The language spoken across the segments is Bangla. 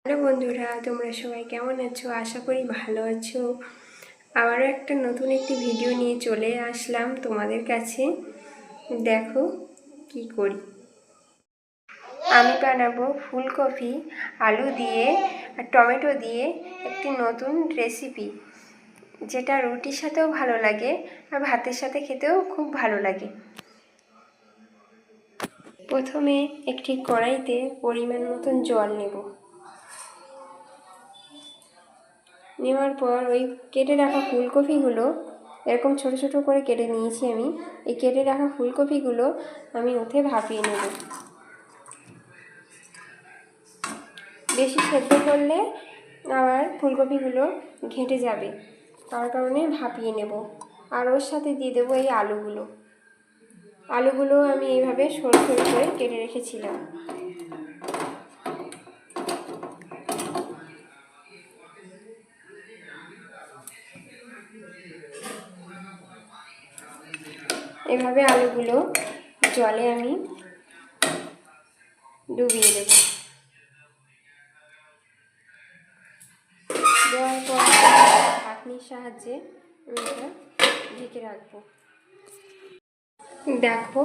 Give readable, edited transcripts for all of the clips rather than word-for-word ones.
হ্যালো বন্ধুরা, তোমরা সবাই কেমন আছো? আশা করি ভালো আছো। আবারও একটা নতুন একটি ভিডিও নিয়ে চলে আসলাম তোমাদের কাছে। দেখো কি করি। আমি বানাবো ফুলকপি আলু দিয়ে আর টমেটো দিয়ে একটি নতুন রেসিপি, যেটা রুটির সাথেও ভালো লাগে আর ভাতের সাথে খেতেও খুব ভালো লাগে। প্রথমে একটি কড়াইতে পরিমাণ মতন জল নেওয়ার পর ওই কেটে রাখা ফুলকপিগুলো এরকম ছোট ছোট করে কেটে নিয়েছি। আমি এই কেটে রাখা ফুলকপিগুলো আমি ওতে ভাপিয়ে নেব। বেশি সেদ্ধ করলে আবার ফুলকপিগুলো ঘেঁটে যাবে, তার কারণে ভাপিয়ে নেব। আর ওর সাথে দিয়ে দেবো এই আলুগুলো আমি এইভাবে সরু সরু করে কেটে রেখেছিলাম। এভাবে আলুগুলো জলে আমি ডুবিয়ে দেব। দেওয়ার পর ঢাকনির সাহায্যে আমি এটা ঢেকে রাখবো। দেখো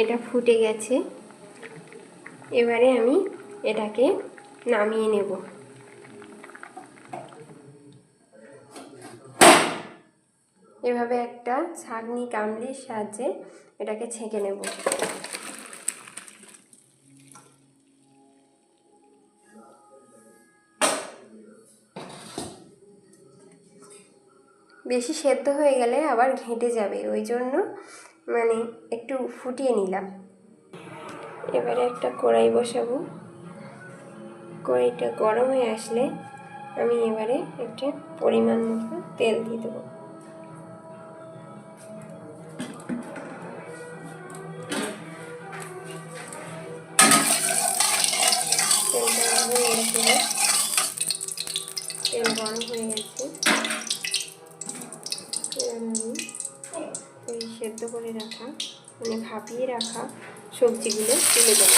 এটা ফুটে গেছে। এবারে আমি এটাকে নামিয়ে নেব। এভাবে একটা ছাঁকনি কামলির সাহায্যে এটাকে ছেঁকে নেব। বেশি সেদ্ধ হয়ে গেলে আবার ঘেঁটে যাবে, ওই জন্য একটু ফুটিয়ে নিলাম। এবারে একটা কড়াই বসাবো। কড়াইটা গরম হয়ে আসলে আমি এবারে একটা পরিমাণ মতো তেল দিয়ে দেবো। তেল গরম হয়ে গেছে। এই সেদ্ধ করে রাখা ভাপিয়ে রাখা সবজিগুলো তুলে দেবো।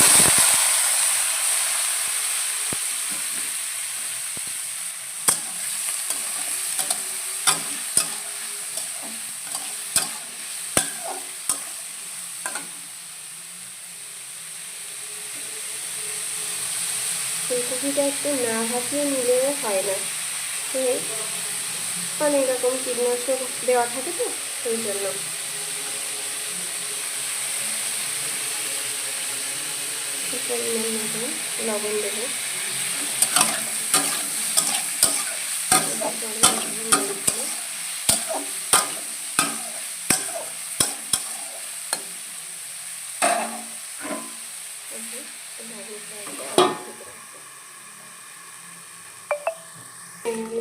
ফুলকপিটা একটু না ভাপিয়ে নিলেও হয় না, অনেক রকম কীটনাশক দেওয়া থাকে তো সেই জন্য। পরিমাণ মতো লবণ দেবো।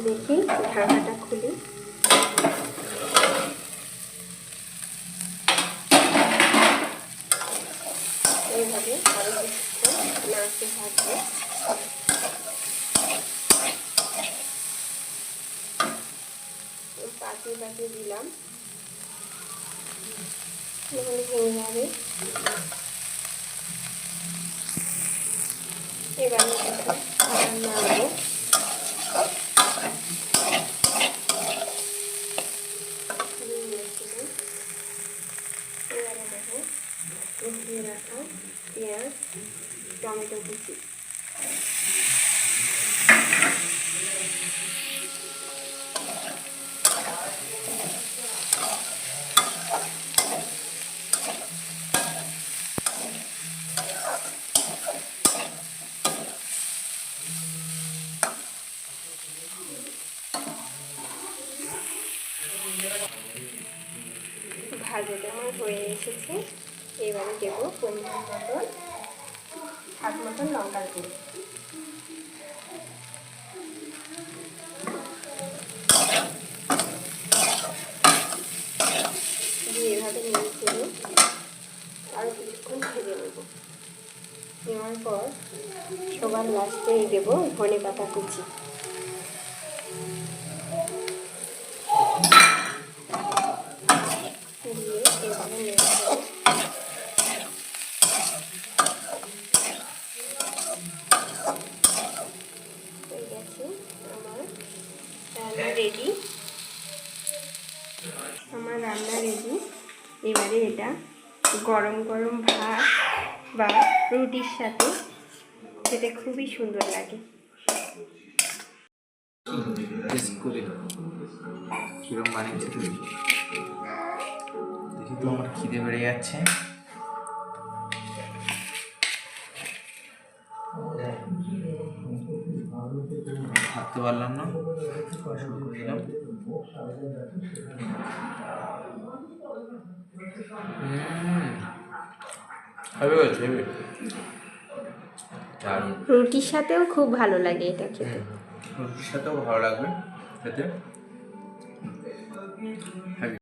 দেখি ঢাকাটা খুলি। এইভাবে আরো কিছুক্ষণ নাড়তে থাকবে। পাতিয়ে দিলাম, ভেঙে যাবে। এবার নাড়বো। এবারে দেখো কষিয়ে রাখা পেঁয়াজ, টমেটো কুচি, ভাজাটা আমার হয়ে এসেছে। এবারে দেবো পরিমাণ মতন স্বাদ মতন লঙ্কার গুঁড়ো। দিয়ে এভাবে নেড়ে আরও কিছুক্ষণ ভেজে নেব। নেওয়ার পর সবার লাস্টে দেবো ধনে পাতা কুচি। দিয়ে এভাবে নেড়ে দেবো। রান্না রেডি। আমার রান্না রেডি। এবারে এটা গরম গরম ভাত বা রুটির সাথে খেতে খুবই সুন্দর লাগে। কিরম বানিয়েছে তুই দেখি তো, আমার খিদে বেড়ে যাচ্ছে। ভাবতে পারলাম না, শুরু করে দিলাম। রুটির সাথেও খুব ভালো লাগে এটা খেতে। রুটির সাথেও ভালো লাগবে খেতে।